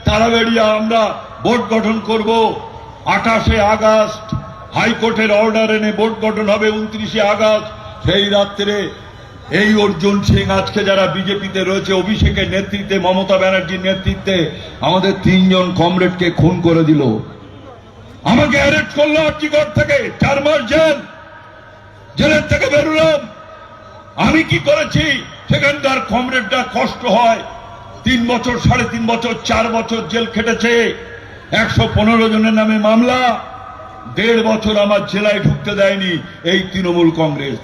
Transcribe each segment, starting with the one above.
তারাবেড়িয়া আমরা বোর্ড গঠন করব। 28শে আগস্ট হাইকোর্টের অর্ডার এনে বোর্ড গঠন হবে 29শে আগস্ট। সেই রাত্রে এই অর্জুন সিং আজকে যারা বিজেপিতে রয়েছে, অভিষেকের নেতৃত্বে, মমতা ব্যানার্জির নেতৃত্বে আমাদের 3 জন কমরেডকে খুন করে দিল। আমাকে অ্যারেস্ট করলো আর্চিকর থেকে, 4 মাস জেলের থেকে বেরোলাম। আমি কি করেছি? সেখানকার কমরেডরা কষ্ট হয়, 3 বছর, 3.5 বছর, 4 বছর জেল খেটেছে। 115 জনের নামে মামলা। 1.5 বছর আমার জেলায় ঢুকতে দেয়নি এই তৃণমূল কংগ্রেস।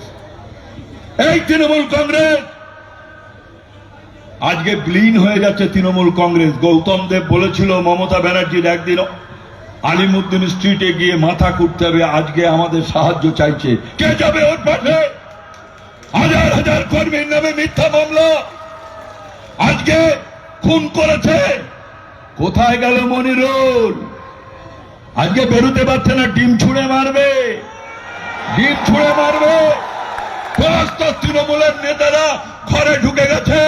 আজকে বিলীন হয়ে যাচ্ছে তৃণমূল কংগ্রেস। গৌতম দেব বলেছিল মমতা ব্যানার্জির একদিন আলিমুদ্দিন স্ট্রিটে গিয়ে মাথা কুটতে হবে। আজকে আমাদের সাহায্য চাইছে। কে যাবে ওর পাশে? হাজার হাজার কর্মীর নামে মিথ্যা মামলা। আজকে খুন করেছে। কোথায় গেল মনিরুল? আজকে বেরোতে পারছে না, ডিম ছুঁড়ে মারবে। সমস্ত তৃণমূলের নেতারা ঘরে ঢুকে গেছে।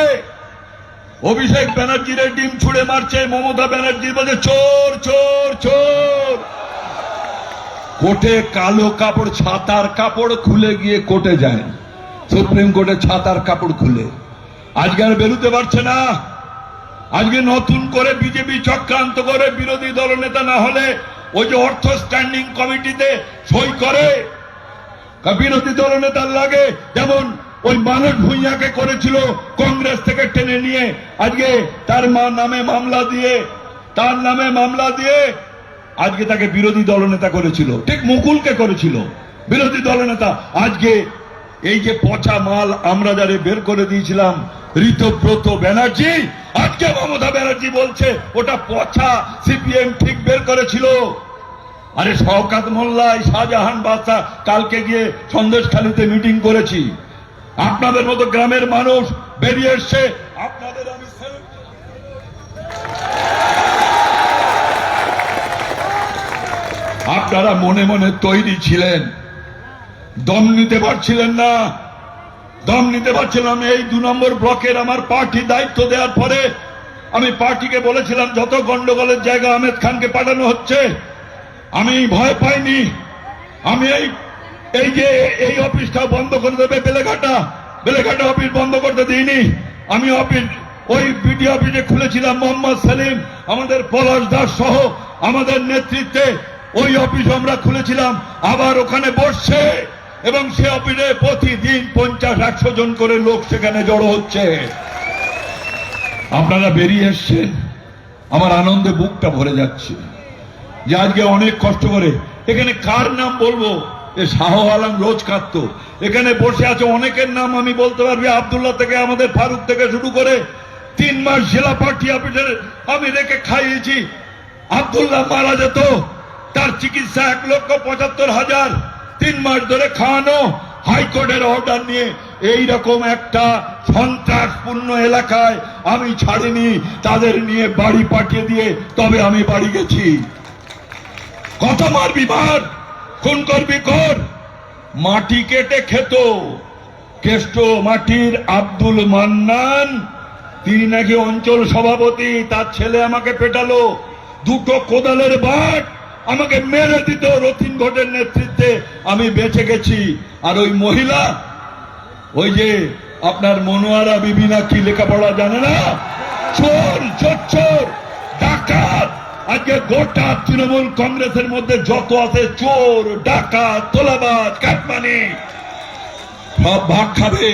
অভিষেক ব্যানার্জির ডিম ছুঁড়ে মারছে। মমতা ব্যানার্জি বলছে চোর চোর চোর। কোর্টে কালো কাপড়, ছাতার কাপড় খুলে গিয়ে কোর্টে যায়, সুপ্রিম কোর্টে ছাতার কাপড় খুলে। আজকে আর বেরোতে পারছে না। আজকে নতুন করে বিজেপি চক্রান্ত করে বিরোধী দলনেতা না হলে ওই যে অর্থ স্ট্যান্ডিং কমিটিতে সই করে বিরোধী দলনেতার লাগে। যেমন ওই মানব ভূঁইয়াকে করেছিল কংগ্রেস থেকে টেনে নিয়ে, আজকে তার নামে মামলা দিয়ে আজকে তাকে বিরোধী দলনেতা করেছিল। ঠিক মুকুলকে করেছিল বিরোধী দলনেতা। আজকে এই যে পচা মাল আমরা যারা বের করে দিয়েছিলাম, ঋতব্রত ব্যানার্জি, আজকে মমতা ব্যানার্জি বলছে ওটা পচা, সিপিএম ঠিক বের করেছিল। আরে শওকত মোল্লা, শাহজাহান বাদশা কালকে গিয়ে সন্দেশখালীতে মিটিং করেছি। আপনাদের মতো গ্রামের মানুষ বেরিয়ে এসছে। আপনাদের আমি আপনারা মনে মনে তৈরি ছিলেন, দম নিতে পারছিলেন না। এই 2 নম্বর ব্লকের আমার পার্টি দায়িত্ব দেওয়ার পরে আমি পার্টিকে বলেছিলাম যত গন্ডগোলের জায়গা আহমেদ খানকে পাঠানো হচ্ছে। আমি ভয় পাইনি। আমি এই যে এই অফিসটা বন্ধ করে দেবে, বেলেঘাটা অফিস বন্ধ করতে দিইনি। আমি অফিস ওই বিডি অফিসে খুলেছিলাম। মোহাম্মদ সেলিম, আমাদের পলাশ দাস সহ আমাদের নেতৃত্বে ওই অফিস আমরা খুলেছিলাম। আবার ওখানে বসছে এবং সে অফিসে প্রতিদিন 50-100 জন করে লোক সেখানে জড়ো হচ্ছে। আপনারা বেরিয়ে এসছেন, আমার আনন্দে বুকটা ভরে যাচ্ছে যে আজকে অনেক কষ্ট করে। এখানে কার নাম বলবো? এ শাহ আলম রোজ কাঁদতো। এখানে বসে আছে অনেকের নাম আমি বলতে পারবি, আব্দুল্লাহ থেকে আমাদের ফারুক থেকে শুরু করে। 3 মাস জেলা পার্টি অফিসে আমি রেখে খাইয়েছি। আব্দুল্লাহ মারা যেত, তার চিকিৎসা 1,75,000, 3 মাস ধরে খাওয়ানো। হাইকোর্টের অর্ডার নিয়ে এইরকম একটা সন্ত্রাসপূর্ণ এলাকায় আমি ছাড়িনি। তাদের নিয়ে বাড়ি পাঠিয়ে দিয়ে তবে আমি বাড়ি গেছি। কত মারবি মার, খুন করবি কর। মাটি কেটে খেত কেষ্ট মাটির আব্দুল মান্নান, তিনি নাকি অঞ্চল সভাপতি। তার ছেলে আমাকে পেটালো, 2টো কোদালের বাট আমাকে মেরে দিত। রথিন ঘটের নেতৃত্বে আমি বেঁচে গেছি। আর ওই মহিলা, ওই যে আপনার মনোয়ারা বিবি, না কি লেখাপড়া জানে না, চোর ডাকাত। আজকে গোটা তৃণমূল কংগ্রেসের মধ্যে যত আছে চোর, ডাকাত, তোলাবাজ, কাটমানি, সব ভাগ খাবে।